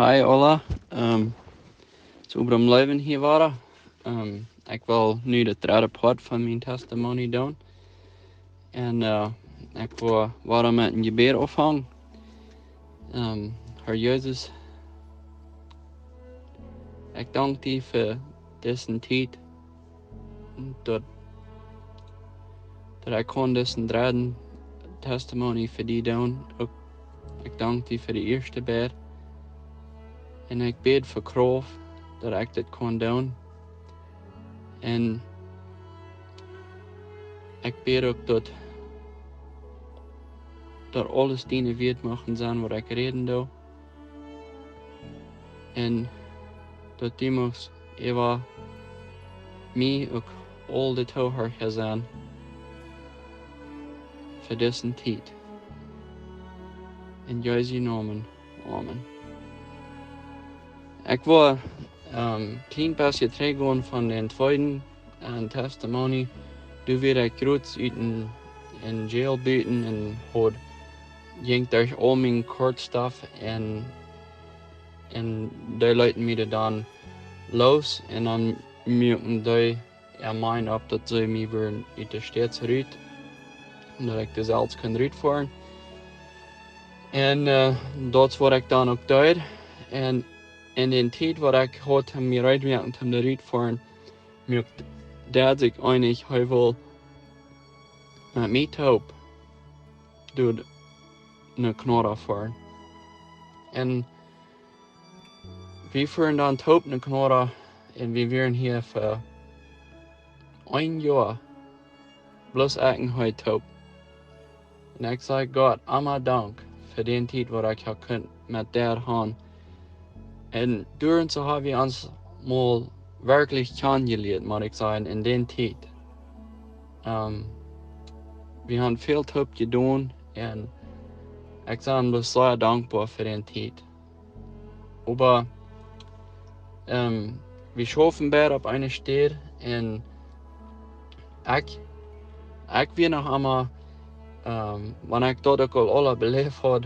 Hi Ola, het is Abram Loewen hier waren. Ik wil nu de derde part van mijn testimony doen. En ik wil waarom met een gebed ophangen. Heer Jezus, ik dank je voor deze tijd. Dat ik kon deze derde testimony voor die doen. Ook, ik dank je voor de eerste bed. En ik bid voor kracht dat ik dit kon doen. En ik bid ook dat alles dienen wird mogen zijn wat ik reden doe. En dat die moest even mij ook al de toehoor zijn voor deze tijd. In Jesu naam, amen. Ik wil klein beetje teruggaan van de tweede testimony. Toen werd ik groot uit in jail buiten en had ging durch al mijn kortstaf en die leiden mij dan los en dan merken die mij op dat ze mij weer uit de stad eruit en dat ik dus alles kan uitvoeren. En dat is wat ik dan ook deed. En in de tijd wat ik had om mij uitwerken om de uitvoeren, merkte dat ik eigenlijk heel veel met mij taub door een knor voeren. En we voeren dan taub een knor en we waren hier voor 1 jaar bloß eigenheid taub. En ik zei God, allemaal dank voor den tijd wat ik kunt met der gaan. En door zo hebben we ons mal wirklich kennengelernt, moet ik zeggen, in den tijd. We hebben veel taub gedaan en ik ben bloß sehr dankbaar voor den tijd. Aber wir schaffen beide op eine Stelle en ik weer nog einmal, wanneer ik dat ook al alle beleefd had,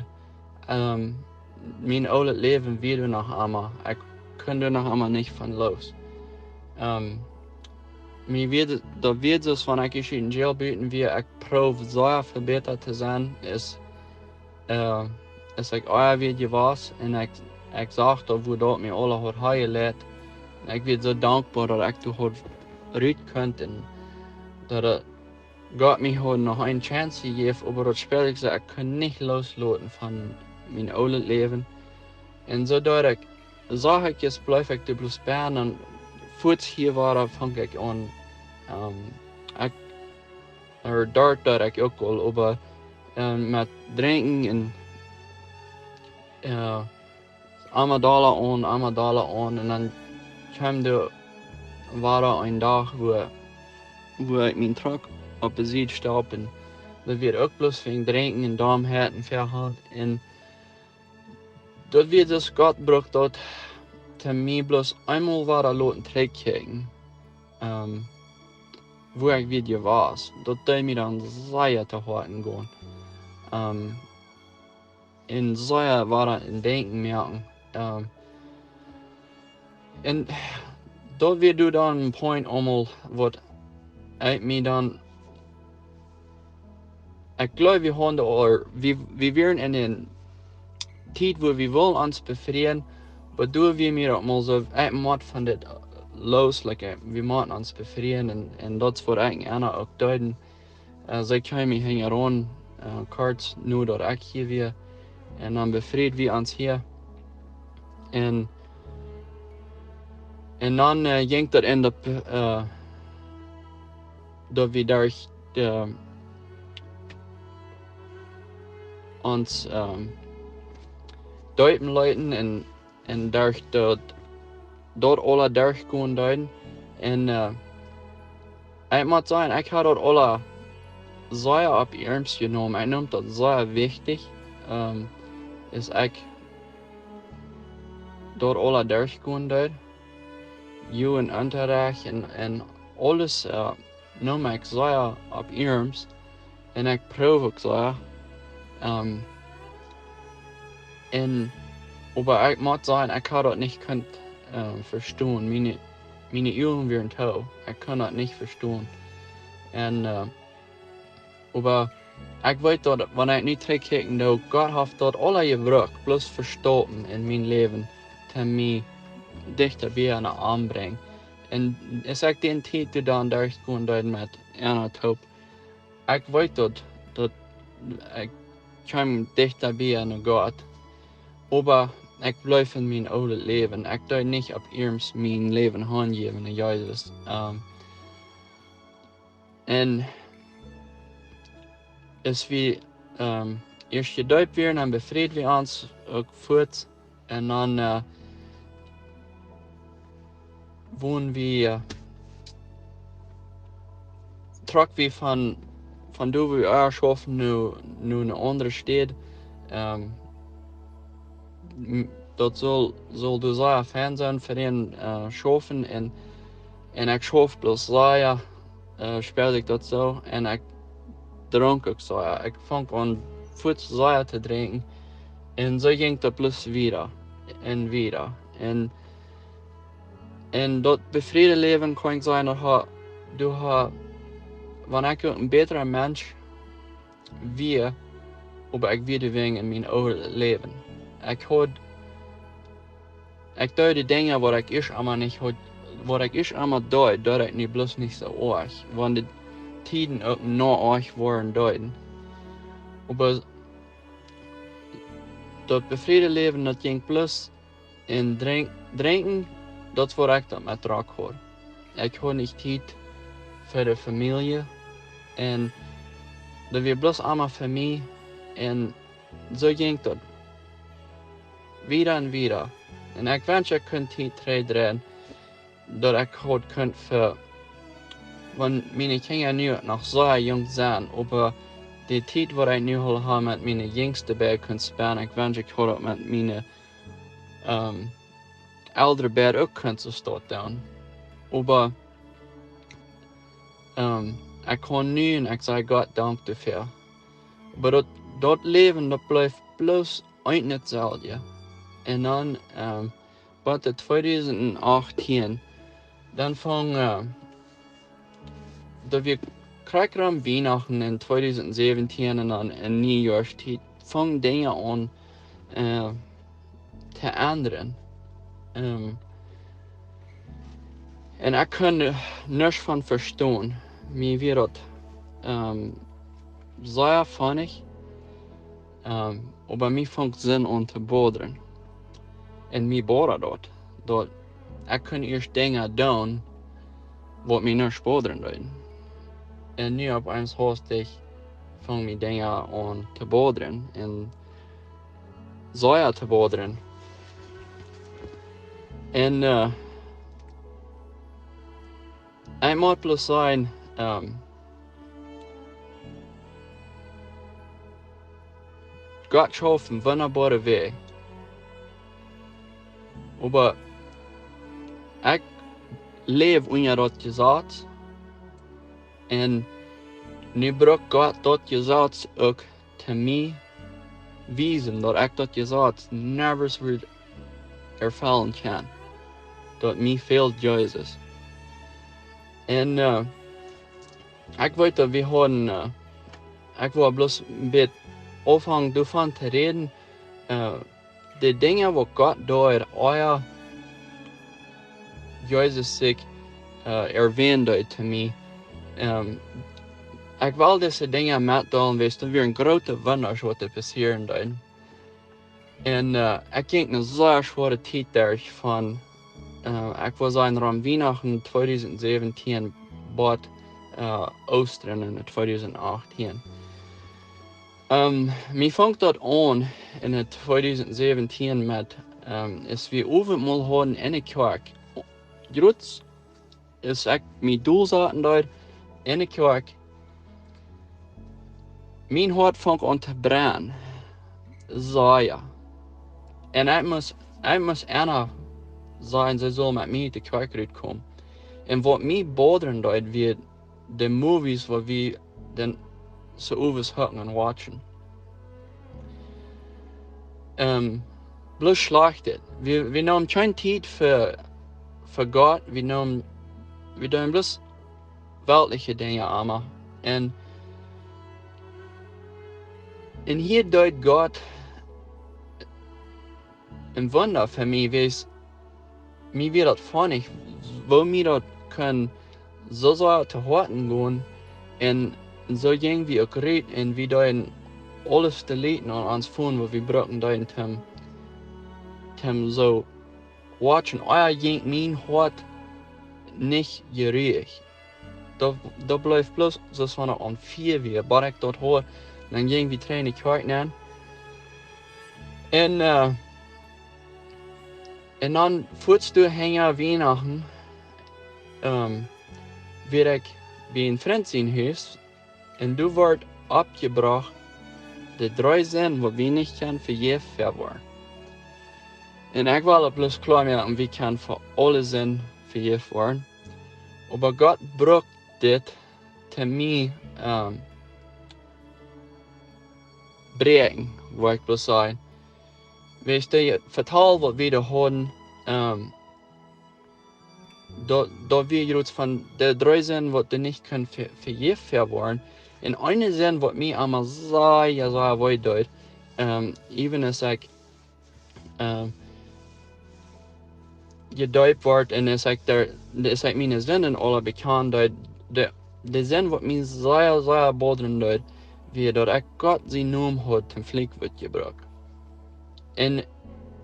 mijn oude leven weer nog einmal. Ik kon er nog einmal niet van los. Dat wird dus wanneer ik in jail buiten weer, ik probeer zeer verbeterd te zijn, is ik weer gewas en ik zag dat we dat mij alle had geleerd. En ik ben zo dankbaar dat ik toen had eruit kunt en dat Gott mij had nog een chance gegeven, maar dat spel ik zei, ik kan niet loslaten van mijn oude leven. En zodat ik zag ik jetzt blijf ik de bloß bij en voorts hier waren vang ik aan dat ik ook al, maar met drinken en $1 aan en dan kwam er een dag wo ik mijn truck op de zijde stop en dat werd ook bloß wegen drinken en darmherten verhaald en dat werd dus Gott gebruikt dat te mij bloß einmal laten terugkijken wo ik weer was. Dat deed me dan zeer te harten gaan. En zeer in denken merken. En dat werd du dan een point allemaal wat ik me dan. Ik geloof we hadden we waren in een tijd wo we wel ons bevrienden, maar door we meer allemaal zo ik moet van dit los, we moeten ons bevrienden en dat is wat ik Anna ook duiden. Zij kan me hingen aan kaarts nu dat ik hier weer en dan bevrijd we ons hier en dan ging dat in dat we daar ons duiten leiden en daar dat alle daar gaan duiden en ik moet zeggen, ik had dat alle zeer op ernst genomen. Ik noem dat zeer wichtig. Is ik dat alle daar gaan duiden. Je en unterricht en alles noem ik zeer op ernst. En ik proef ook zeer. En Aber ich muss sagen, ich kann das nicht verstehen. Meine Augen wären taub. Ich kann das nicht verstehen. Und, aber ich weiß, dass, wenn ich nicht zurückkicke, dass Gott hat dort alle gebraucht, bloß verstoppen in mein Leben, damit mich dichter bei einer anbringen. Und ich sage den Zeit, die dann durchgehen mit einer Taub. Ich weiß, dass ich komme dichter bei einer Gott. Aber ich bleibe in mijn oude Leben. Ich doe nicht ab ihrem mein Leben hingeben, Jesus. Und es wie erst gedeutet werden, dann befreit wir uns auch fort. Und dann wohnen wir, trok wir von da, wo wir erschaffen, nur eine andere Stadt. Dat soll du sehr Fan sein für den schaffen und ich schaffe bloß sehr, spiele ich das so und ich trinke auch so. Ich fange an, viel sehr zu trinken und so ging das bloß wieder und wieder. Und das befriede Leben kann sein, du hast, wenn ich ein besserer Mensch wie, aber ich werde wegen in mein oude Leben. Ich doe die Dinge, wat ik eerst allemaal niet had, wat ik eerst allemaal doe ik niet bloß nicht so erg. Want de tijden ook nog erg waren deuten. Aber dat befriede Leben, dat ging bloß in drinken, dat wat ik dat met drak had. Ik had niet tijd voor de familie. En dat was bloß allemaal voor mij. En zo ging dat. Wieder und wieder. Und ich wünsche, ich könnte hier treten, dass ich heute könnte für, wenn meine Kinder nu noch sehr jung sind, aber die Zeit, die ich nu habe, mit meinen Jüngsten bei könnte sparen, ich wünsche, ich heute mit meinen älteren Bär auch könnte starten. Aber ich kann nu und ich sage Gott Dank dafür. Aber das Leben, das bleibt bloß ein nicht selten. Und dann, bei 2018, dann da wir kriegen am Weihnachten in 2017 und dann in Neujahrszeit, fangen Dinge an zu ändern. Und ich kann nichts von verstehen. Mir wird das sehr funnig, aber mir fängt Sinn an zu bodern. Und mir bodert dort. Ich kann erst Dinge tun, was mich nicht bodern tun. Und nu op eens hoort ik van die Dinge an zu bodern und sehr zu bodern. Und ich muss bloß sagen, Gott schafft einen wunderbaren Weg. Aber ich lebe unter das Gesetz. Und nu braucht Gott das Gesetz auch zu mir wiesen, dass ich das Gesetz nervös wird erfüllen kann. Dass mir fehlt Jesus. Und ich wollte, wir haben, ich war bloß ein bisschen anfangen davon zu reden, die Dinge, die Gott dort euer Jesus sich erwähnt hat zu mir. Ich will diese Dinge mitteilen, weil es wir ein großer Wunder, was passieren da. Und ich ging eine sehr schwere Zeit durch von, ich war sagen, am Weihnachten 2017 bis Ostern in 2018. Mir fängt das an in 2017 mit, es wir obenmal haben in der Kirche. Jetzt ist ich mit Doelzaten dort in der Kirche. Mein Hart fängt an zu brennen. Sehr. Und ich muss einer sagen, sie soll mit mir in die Kirche kommen. Und was mich bodern dort wird, die Movies, wo wir dann so over's hocken und watchen. bloß schlachtet. Wir nehmen keine Zeit für Gott, wir nehmen bloß weltliche Dinge einmal. Und hier deut Gott ein Wunder für mich, mir wird das funnig, wo mir das können so zu horten gehen und so irgendwie auch red und wie da alles zu leiten an uns tun, wo wir brauchen da in dem so watchen, euer jenk mein Hort nicht gerecht. Da bleibt bloß so eine an 4 wie, aber ich dort hoor, dann irgendwie traine ich heute an. Und dann voetst du hängen Weihnachten, werd ik bij een vriend zijn huis en du wordt abgebracht de 3 Sinn, wat wir nicht können für je verwahren. Und ich will bloß klar machen, wir können für alle Sinn für je verwahren. Aber Gott braucht das zu mir brengen, wo ich bloß sagen. Weißt du, vertal, was wir da haben, da wir jetzt von den 3 Sinn, was du nicht können für je verwahren, in eine Sinn, was mir einmal sehr weit deut, even als ich gedeutet wordt en is ik mijn zinnen alle bekend dat de zin wat mij zeer bodem doet, wie dat ik Gott zijn naam had ten vlieg wordt gebruikt. En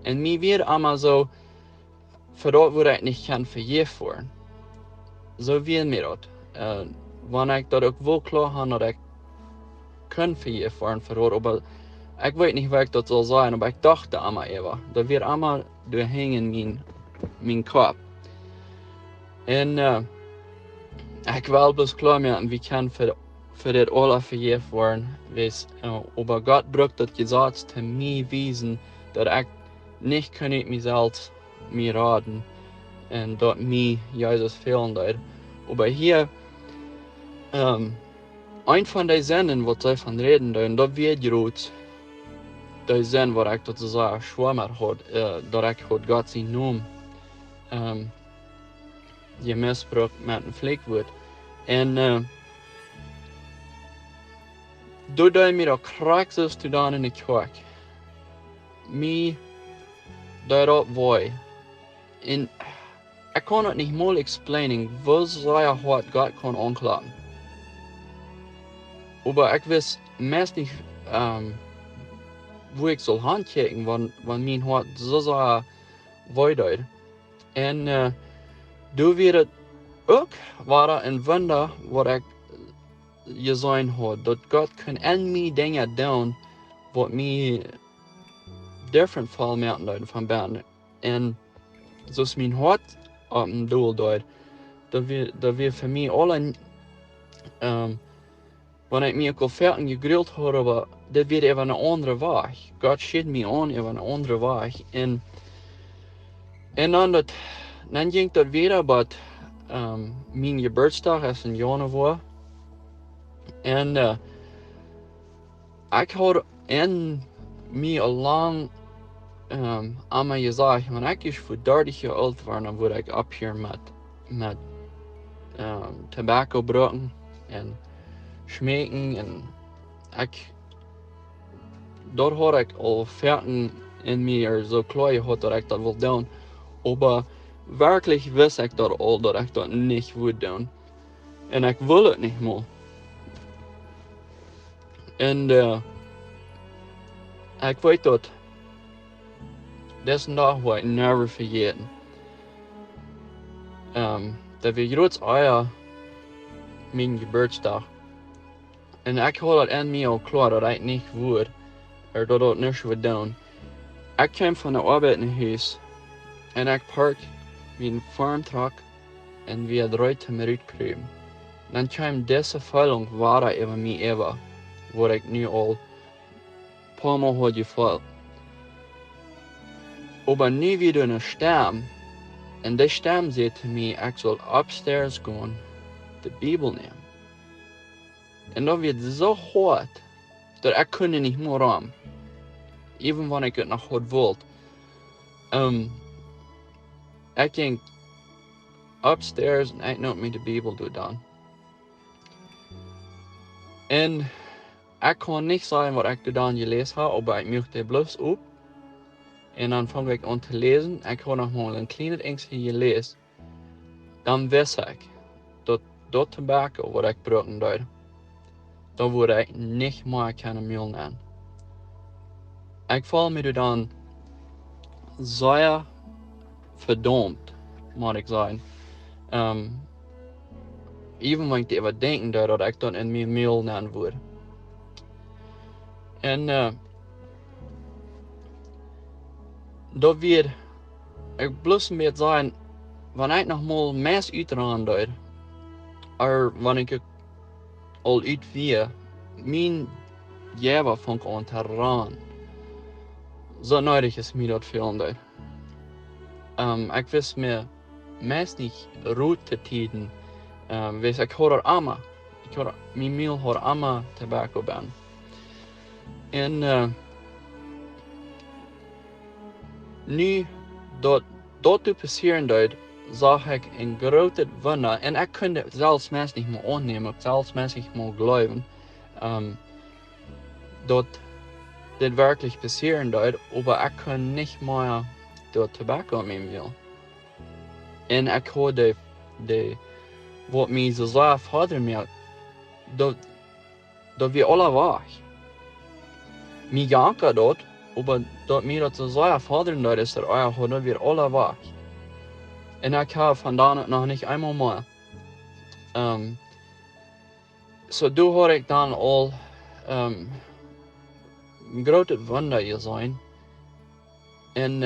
mij weer allemaal zo, voor dat wat ik niet kan vergeven worden. Zo wil mij dat. Wanneer ik dat ook wel klaar heb dat ik kan vergeven worden voor dat, maar ik weet niet waar ik dat zal zijn, maar ik dacht allemaal even. Dat weer allemaal doorheen mijn kop. En ik wil bloß klar machen, wie kann für das alle vergeven worden. Aber Gott braucht das Gesetz zu mir wiesen, dass ich nicht kann mit mir selbst mir raten und dass mir Jesus fehlen wird. Aber hier, ein von den Sinnen, was sie von reden, das wird jetzt der Sinn, was ich sozusagen schwammer hat, dass ich Gott sein Namen gemissbruikt met een vleekwoord. En doordat mij dat krachtens te doen in de kerk, mij dat wou. En ik kan het niet mal explainen, wo zij hart God kan aanklappen. Maar ik wist meest niet wo ik zal handkijken, want mijn hart zo wou doet. En du wird ook war een wunder wat ik gezien had, dat God kan in mij dingen doen wat mij different vallen van binnen. En zoals mijn hart op een doel doet, dat wir voor mij alle, wanneer ik mij ook al fertig gegrilld had, aber dat wird even een andere weg. God schiet mij aan even een andere weg. En dan ging dat weer, maar mijn geburtsdag is in januari. En ik had in mij al lang aan mij gezegd, want ik is voor 30 jaar oud geworden, dan word ik op hier met tobacco broken en schmeken. En dat had ik al fertig in mij zo klaar gehad dat ik dat wil doen. Maar wirklich wist ik dat al, dat ik dat niet wil doen. En ik wil het niet meer. En ik weet dat deze dag wil ik never vergeten. Dat we groot eier mijn geburtsdag. En ik had het in mij al klaar dat ik niet wil. Dat ik niet wil doen. Ik kwam van de arbeid naar huis. En ik park mijn farmtruck en we draait hem eruit kruim. Dan kwam deze vuiling waar over mij even, wat ik nu al paar Mal had gevoeld. Maar nu weer een stem, en die stem zei te mij, ik zal upstairs gaan, de Bijbel nemen. En dat werd zo hard, dat ik kon niet meer aan. Even wanneer ik het nog had wild. Ik ging upstairs en ik nam me de Bijbel door dan. En ik kon niet zeggen wat ik dan gelezen heb, maar ik möchte bloß op. En dan vang ik aan te lezen. Ik had nog maar een kleine dingetje gelezen. Dan wist ik dat tobacco wat ik gebruiken deed, dat word ik niet meer kunnen melden. Ik voel me dan zeer verdomd, moet ik zeggen. Even wenn ich erover denken dat ik dan in mijn mail nemen word. En dat weer, ik bloos met zeggen, wanneer ik nog mal mes uiteraard deed, or wanneer ik al uit weer, mijn jäver vond aan te raan. Zo nodig is mij dat veel deed. Ik wist me meest niet rood te tijden. Wees ik hoor amma. Mijn mail hoor amma tobacco ben. En nu dat te passeren deed, zag ik een grote wonder. En ik kon het zelfs meest niet meer aannemen, zelfs meest niet meer geloven. Dat dit wirklich passieren deed, maar ik kon niet meer dat tobacco met me. En ik hoorde wat mij zo zelf hadden meer, dat we alle weg. Mij janken dat, maar dat mij dat zo zelf hadden dat is er eigenlijk dat we alle weg. En ik heb vandaag nog niet eenmaal meer. Zo toen had ik dan al een grote wonder gezien. En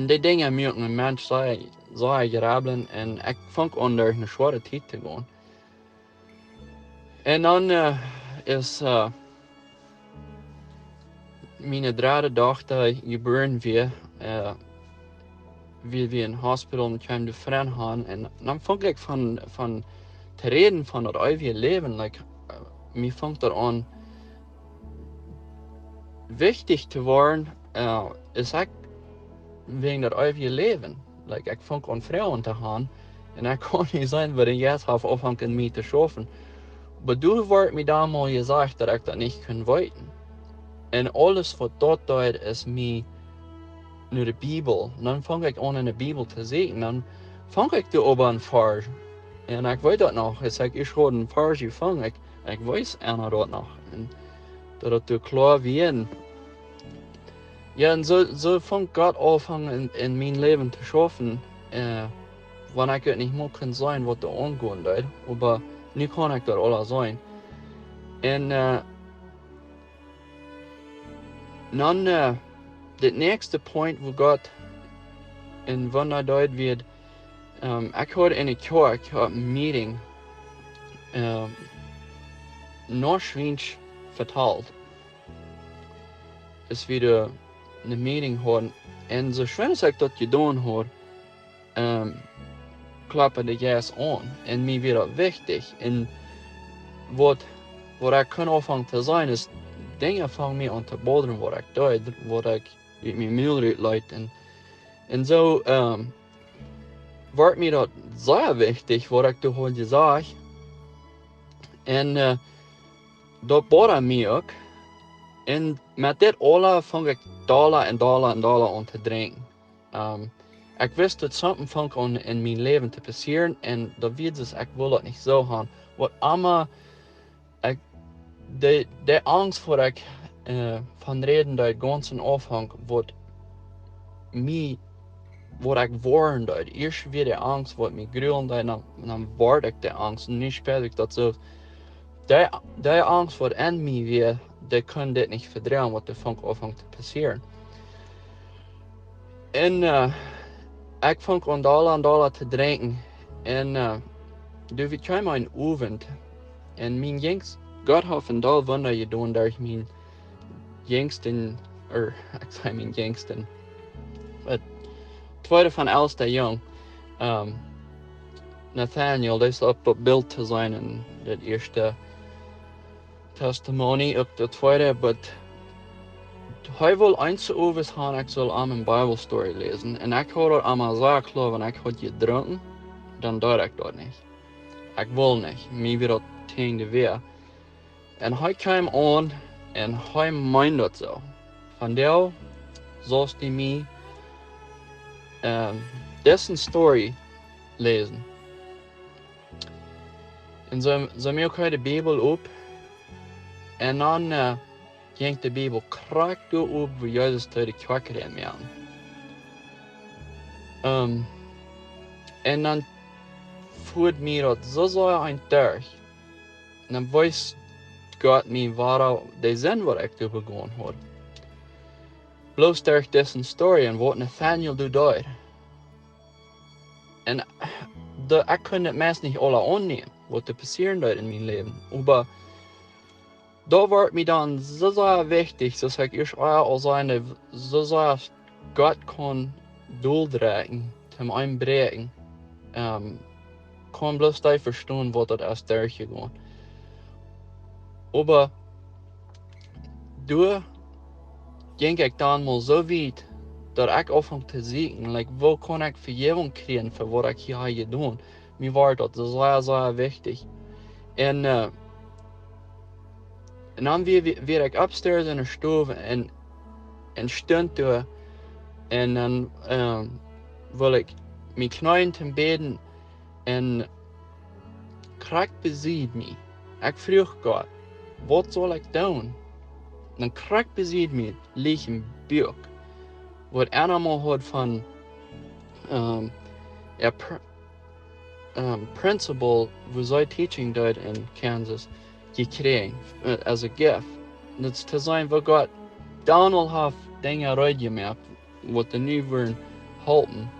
die dingen moeten een mens zei grabbelen en ik vond onder een zware tijd te gaan. En dan is mijn derde dochter geboren weer. Wie we in het hospital kwamen de vriend gaan. En dan vond ik van te reden van dat eeuwige leven. Mij vond dat aan wichtig te worden. Is ik wegen dat eeuwige leven. Ik vond aan vrouwen te gaan. En ik kon niet zijn wat ik jetzt heb afhangen mee te schaffen. Maar toen wordt mij damals gezegd dat ik dat niet kon weten. En alles wat dat deed is mij naar de Bijbel. En dan vang ik aan in de Bijbel te zien. Dan vang ik de over een vers. En ik weet dat nog. Ik had een vers gevangen. Ik weet dat nog. En dat het te klaar wie. Ja, en zo vang God aan in mijn leven te schaffen. Wanneer ik het niet meer kan zijn wat er aangaan deed. Maar nu kan ik dat alles zijn. En dan het nächste point wo God in wonder deed werd. Ik had in de kerk een meeting Noord-Schweens vertaald. Dus we een meeting hadden. En zo schön als ik dat gedaan had, klappen de jas aan. En mij werd dat wichtig. En wat ik kan afhangen te zijn is, dingen vangen mij aan te bodderen wat ik deed, wat ik uit mijn mail uitleid. En zo wordt mij dat zeer wichtig wat ik toen had gezegd. En dat bodderde mij ook. En met dit alle vang ik dollar aan te drinken. Ik wist dat something vang aan in mijn leven te passeren en dat weet dus ik wil dat niet zo gaan. Wat allemaal de angst voor ik van reden dat ganzen afhang wat ik worden deed. Eerst weer de angst wat mij gruwelen deed, dan word ik de angst. En nu speel ik dat zo. De angst wat in mij weer, die kan dit niet verdrijven wat de vang afhangt te passeren. En ik vang aan dollar te drinken. En toen we kwamen een avond. En mijn jongst, God heeft een dal wonder gedaan dat mijn jongsten, ik zei mijn jongsten, het tweede van oudste jong, Nathaniel, die is op het beeld te zijn in het eerste testimony, op de tweede, maar Hij wil eins gaan, ik zal aan een Bijbelstory lezen. En ik had dat allemaal zo klar, wenn ik had gedronken, dan deed ik dat niet. Ik wil niet, mij weer dat tegen weer. En hij kwam aan en hij meint dat zo. Van daar zoals hij mij dessen story lezen. En zo maak hij de Bijbel op. En dan ging de Bijbel krakt op wie Jezus tegen de kerk erin werden. En dan voert mij dat zo een durch. En dan weiß Gott mij waar de zin wat ik toen begonnen had. Bloos durch dessen story en wat Nathaniel deed. En ik kon het meest niet alle aannemen, wat er passieren deed in mijn leven. Maar da wordt mij dan so wichtig, dass ich eerst al zijn, so Gott kann doeldragen, zum einbrechen. Kann bloß die verstehen, was das ist durchgegangen. Aber du ging ich dann mal so weit, dass ich anfangen zu sehen, like, wo kann ich Vergebung kriegen für was ich hier getan. Mir war das sehr wichtig. Und dann weer ik upstairs in de stove en stond daar. En dan wil ik mijn knieën ten beden en krak beziet me. Ik vroeg God, wat zal ik doen? Dan krak beziet me, ligt een buik. Wat allemaal had van principle, wo zij teaching deed in Kansas, gekregen, as a gift. Dat is te zijn wat God dan al heeft dingen uitgemaakt, wat er nu worden helpen.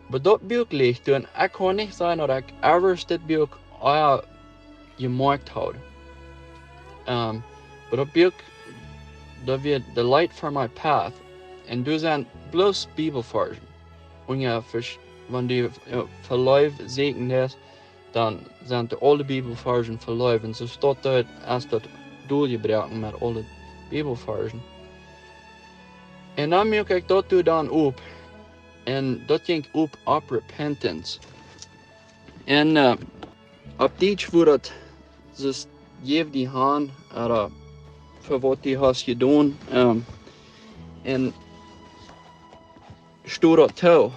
Maar dat buik ligt en ik kan niet zeggen dat ik ergens dit buik gemaakt had. Maar dat buik, dat wird de light for my path. En du zijn bloos Bibelversen. Und ja, wenn die verläuft segnen ist, dann sind die alle Bibelversen verläuft. Und so steht dort erst das durchgebrochen mit alle Bibelversen. Und dann merke ich das dann op. Und das ging op repentance. Und ab dit wo das ist, geef die Hand, oder für was die hast getan. Und stoot dat toe,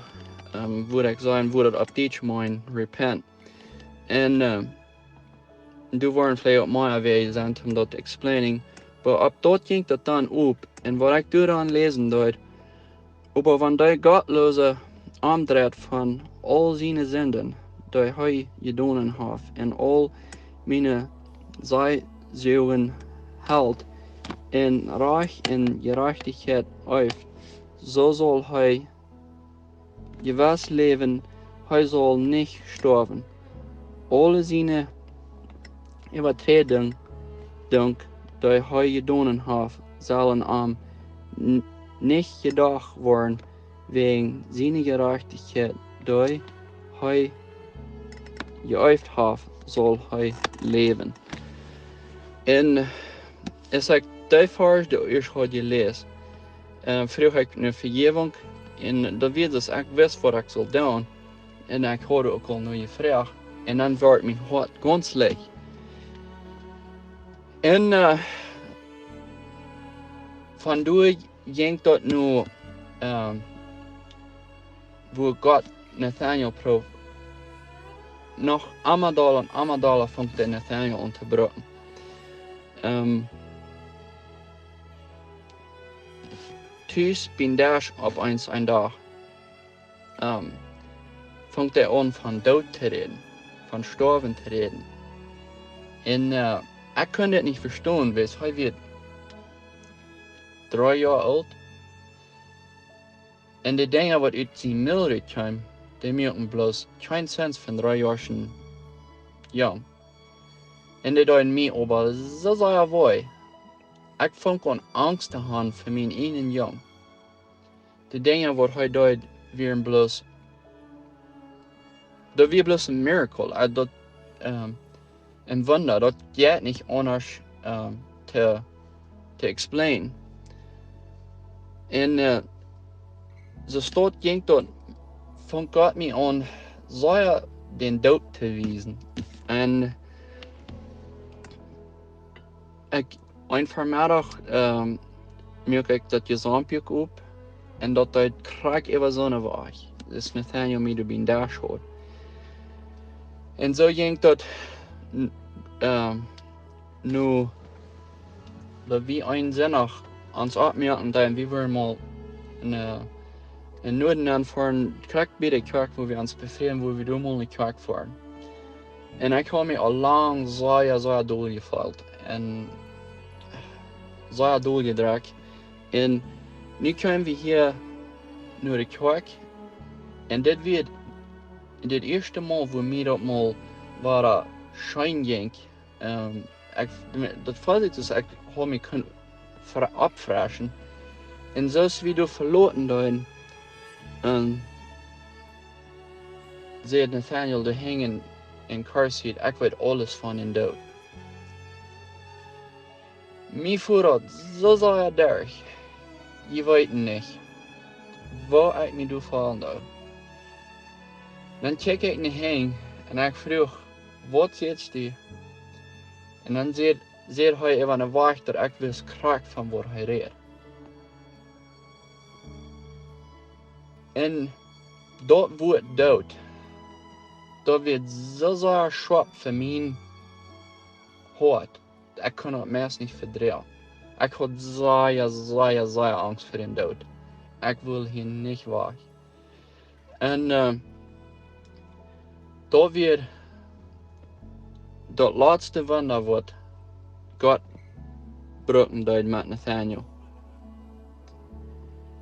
wo ik zeggen, wo dat op dit mijn repent. En du waren vielleicht op mij aanwezig om dat te explaining, maar op dat ging dat dan op. En wat ik dan lezen deed, aber wenn die Gottlose omdraait van al zijn zinden, die hij gedaan heeft, en al mijn zijzoeken houdt, en recht en gerechtigheid heeft, so soll hij gewiss leven, hij zal niet sterven. Alle zijn overtredingen, die hij gedaan heeft, zullen niet gedacht worden wegen zijn gerechtigheid, die hij geübt heeft, zal hij leven. En als ik die vers de eerst had gelezen, vroeg ik naar vergeving en dan weet ik wist wat ik zal doen. En ik hoorde ook al naar je vraag. En dan werd mijn hart ganz leeg. En vandoor ging dat nu, wo God Nathaniel proef, nog Amadala vond de Nathaniel om te breken. Thuis bin daar op eens een dag. Fängt er an van dood te reden, van sterven te reden. En ik kon het niet verstaan, wees hij werd 3 jaar oud. En de dingen wat uit zijn military kwam, die merken bloos geen sens van 3 jaar jong. En die deed mij over zo zeer wei. Ik vond aan angst te hebben voor mijn eigen jong. De dingen wat hij deed, waren bloos. Dat was bloos een miracle. Dat een wonder. Dat gaat niet anders te explain. En ze staat ging dort von Gott mir an, sei den dood te wezen. En ik een vanmiddag merk ik dat je zaampje op en dat het krak even zonne was. Dus Nathaniel me op een dashboard. En zo ging dat nu dat we een zinnig ons opmerken dat we weer mal in Noorden aan voor een krak bij de kerk waar we ons bevinden, waar we door mal een kerk voeren. En ik heb me al lang zeer doorgevallen en zeer doorgedrukt. En nu komen we hier naar de kerk en dit werd het eerste mal wo mir dat mal waar schijn ging. Dat valt dus ik heb me kunnen opfragen. En zoals we door verloten dan zei Nathaniel de hingen in car seat, ik weet alles van in dood. Mij voelt zo zeer derg. Je weet niet waar ik me door vallen zou. Dan check ik naar heen en ik vroeg, wat zit die? En dan zei hij even een wachter, ik wist krak van waar hij reed. En dat wordt dood. Dat werd zo zeer schwab voor mijn hart. Ik kon het meest niet verdrehen. Ik had zeer angst voor den dood. Ik wil hier niet weg. En dat werd dat laatste wonder wat God broken deed met Nathaniel.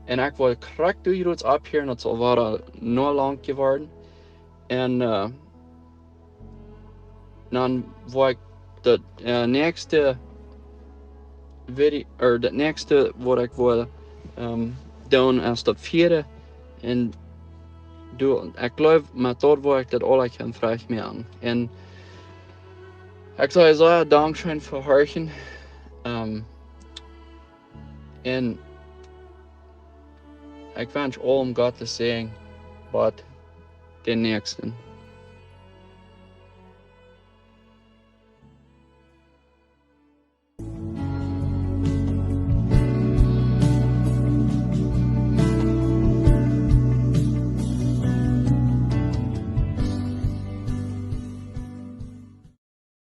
En ik wil krak door je op hier, en het zal waren nog lang geworden. En dan wil ik dat nächste video, dat nächste wat ik wil doen is dat vierde. En ik geloof met dat wil ik dat alle kan vragen me aan. En ik zou je zeer dankbaar voor horchen. En ik wens al om God te zeggen, wat den nächsten.